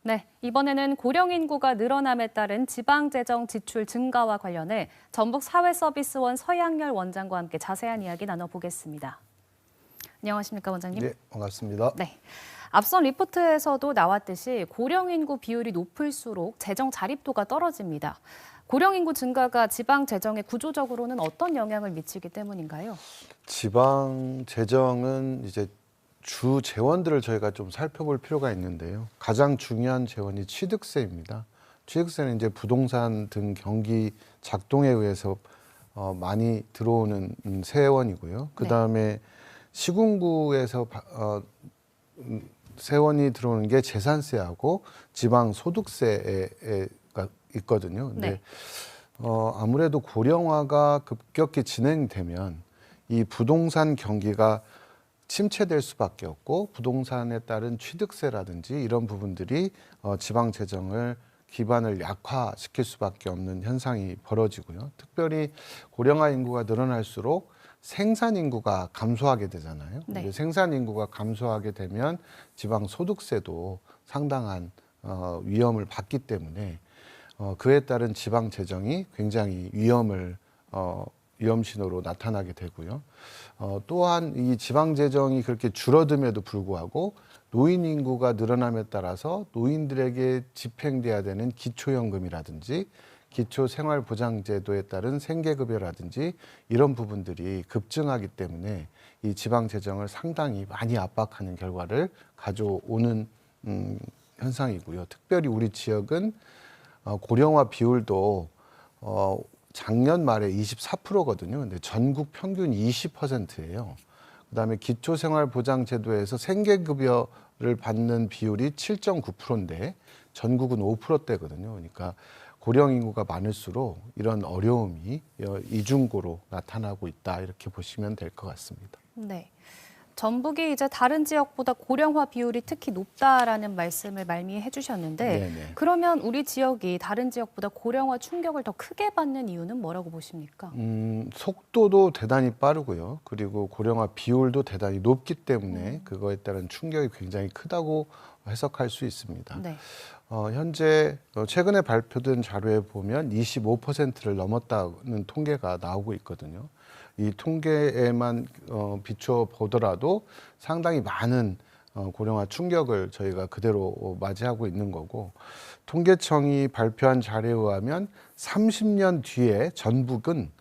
네, 이번에는 고령 인구가 늘어남에 따른 지방재정 지출 증가와 관련해 전북 사회서비스원 서양열 원장과 함께 자세한 이야기 나눠보겠습니다. 안녕하십니까, 원장님? 네, 반갑습니다. 네. 앞선 리포트에서도 나왔듯이 고령 인구 비율이 높을수록 재정 자립도가 떨어집니다. 고령 인구 증가가 지방 재정에 구조적으로는 어떤 영향을 미치기 때문인가요? 지방 재정은 이제 주 재원들을 저희가 좀 살펴볼 필요가 있는데요. 가장 중요한 재원이 취득세입니다. 취득세는 이제 부동산 등 경기 작동에 의해서 많이 들어오는 세원이고요. 그 다음에 시군구에서 세원이 들어오는 게 재산세하고 지방 소득세가 있거든요. 근데 아무래도 고령화가 급격히 진행되면 이 부동산 경기가 침체될 수밖에 없고 부동산에 따른 취득세라든지 이런 부분들이 지방 재정을 기반을 약화시킬 수밖에 없는 현상이 벌어지고요. 특별히 고령화 인구가 늘어날수록 생산 인구가 감소하게 되잖아요. 네. 생산 인구가 감소하게 되면 지방 소득세도 상당한 위험을 받기 때문에 그에 따른 지방 재정이 굉장히 위험 신호로 나타나게 되고요. 또한 이 지방 재정이 그렇게 줄어듦에도 불구하고 노인 인구가 늘어남에 따라서 노인들에게 집행돼야 되는 기초연금이라든지 기초생활보장제도에 따른 생계급여라든지 이런 부분들이 급증하기 때문에 이 지방 재정을 상당히 많이 압박하는 결과를 가져오는 현상이고요. 특별히 우리 지역은 고령화 비율도 작년 말에 24%거든요. 근데 전국 평균 20%예요. 그다음에 기초생활보장제도에서 생계급여를 받는 비율이 7.9%인데 전국은 5%대거든요. 그러니까 고령 인구가 많을수록 이런 어려움이 이중고로 나타나고 있다 이렇게 보시면 될 것 같습니다. 네. 전북이 이제 다른 지역보다 고령화 비율이 특히 높다라는 말씀을 말미에 해주셨는데 네네. 그러면 우리 지역이 다른 지역보다 고령화 충격을 더 크게 받는 이유는 뭐라고 보십니까? 속도도 대단히 빠르고요. 그리고 고령화 비율도 대단히 높기 때문에 그거에 따른 충격이 굉장히 크다고 해석할 수 있습니다. 네. 현재 최근에 발표된 자료에 보면 25%를 넘었다는 통계가 나오고 있거든요. 이 통계에만 비춰 보더라도 상당히 많은 고령화 충격을 저희가 그대로 맞이하고 있는 거고, 통계청이 발표한 자료에 의하면 30년 뒤에 전북은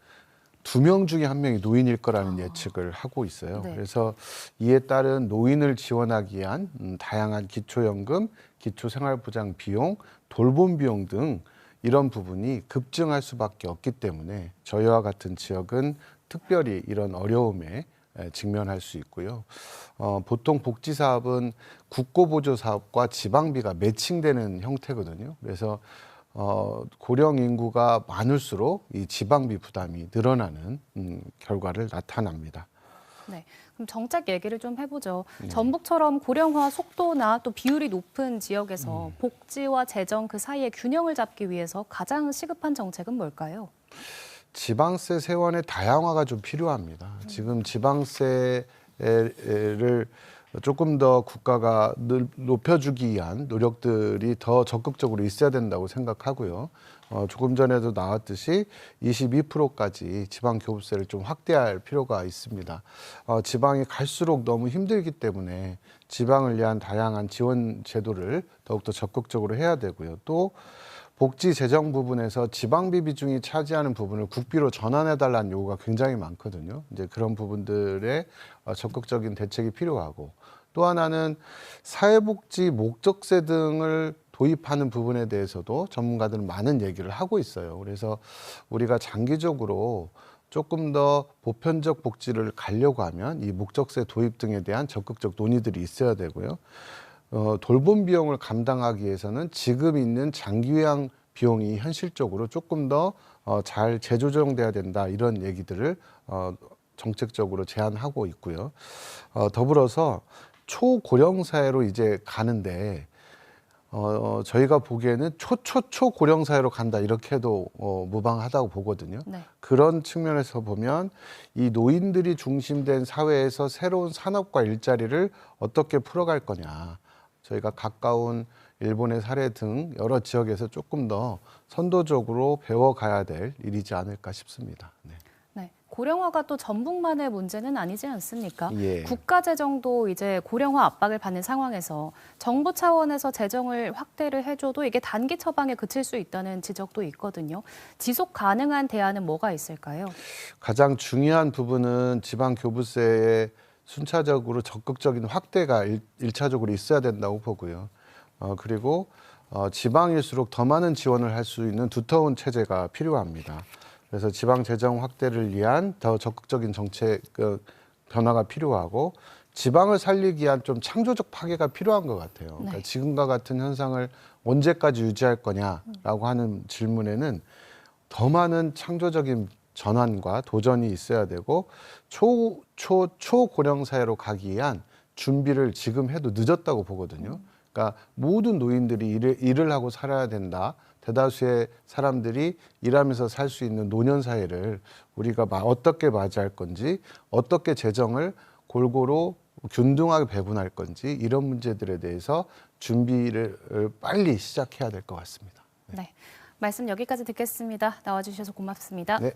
2명 중에 1명이 노인일 거라는 예측을 하고 있어요. 네. 그래서 이에 따른 노인을 지원하기 위한 다양한 기초연금, 기초생활보장 비용, 돌봄 비용 등 이런 부분이 급증할 수밖에 없기 때문에 저희와 같은 지역은 특별히 이런 어려움에 직면할 수 있고요. 보통 복지사업은 국고보조사업과 지방비가 매칭되는 형태거든요. 그래서 고령 인구가 많을수록 이 지방비 부담이 늘어나는 결과를 나타납니다. 네. 그럼 정책 얘기를 좀 해보죠. 전북처럼 고령화 속도나 또 비율이 높은 지역에서 복지와 재정 그 사이의 균형을 잡기 위해서 가장 시급한 정책은 뭘까요? 지방세 세원의 다양화가 좀 필요합니다. 지금 지방세를 조금 더 국가가 높여주기 위한 노력들이 더 적극적으로 있어야 된다고 생각하고요. 조금 전에도 나왔듯이 22%까지 지방교부세를 좀 확대할 필요가 있습니다. 지방이 갈수록 너무 힘들기 때문에 지방을 위한 다양한 지원 제도를 더욱더 적극적으로 해야 되고요. 또 복지 재정 부분에서 지방비 비중이 차지하는 부분을 국비로 전환해달라는 요구가 굉장히 많거든요. 이제 그런 부분들에 적극적인 대책이 필요하고, 또 하나는 사회복지 목적세 등을 도입하는 부분에 대해서도 전문가들은 많은 얘기를 하고 있어요. 그래서 우리가 장기적으로 조금 더 보편적 복지를 가려고 하면 이 목적세 도입 등에 대한 적극적 논의들이 있어야 되고요. 돌봄 비용을 감당하기 위해서는 지금 있는 장기요양 비용이 현실적으로 조금 더 잘 재조정돼야 된다, 이런 얘기들을 정책적으로 제안하고 있고요. 더불어서 초고령 사회로 이제 가는데 저희가 보기에는 초고령 사회로 간다 이렇게 해도 무방하다고 보거든요. 네. 그런 측면에서 보면 이 노인들이 중심된 사회에서 새로운 산업과 일자리를 어떻게 풀어갈 거냐, 저희가 가까운 일본의 사례 등 여러 지역에서 조금 더 선도적으로 배워가야 될 일이지 않을까 싶습니다. 네. 네, 고령화가 또 전북만의 문제는 아니지 않습니까? 예. 국가 재정도 이제 고령화 압박을 받는 상황에서 정부 차원에서 재정을 확대를 해줘도 이게 단기 처방에 그칠 수 있다는 지적도 있거든요. 지속 가능한 대안은 뭐가 있을까요? 가장 중요한 부분은 지방교부세의 순차적으로 적극적인 확대가 일차적으로 있어야 된다고 보고요. 그리고 지방일수록 더 많은 지원을 할 수 있는 두터운 체제가 필요합니다. 그래서 지방 재정 확대를 위한 더 적극적인 정책 변화가 필요하고 지방을 살리기 위한 좀 창조적 파괴가 필요한 것 같아요. 그러니까 네. 지금과 같은 현상을 언제까지 유지할 거냐라고 하는 질문에는 더 많은 창조적인 전환과 도전이 있어야 되고 초고령 사회로 가기 위한 준비를 지금 해도 늦었다고 보거든요. 그러니까 모든 노인들이 일을 하고 살아야 된다. 대다수의 사람들이 일하면서 살 수 있는 노년 사회를 우리가 어떻게 맞이할 건지, 어떻게 재정을 골고루 균등하게 배분할 건지 이런 문제들에 대해서 준비를 빨리 시작해야 될 것 같습니다. 네, 말씀 여기까지 듣겠습니다. 나와주셔서 고맙습니다. 네.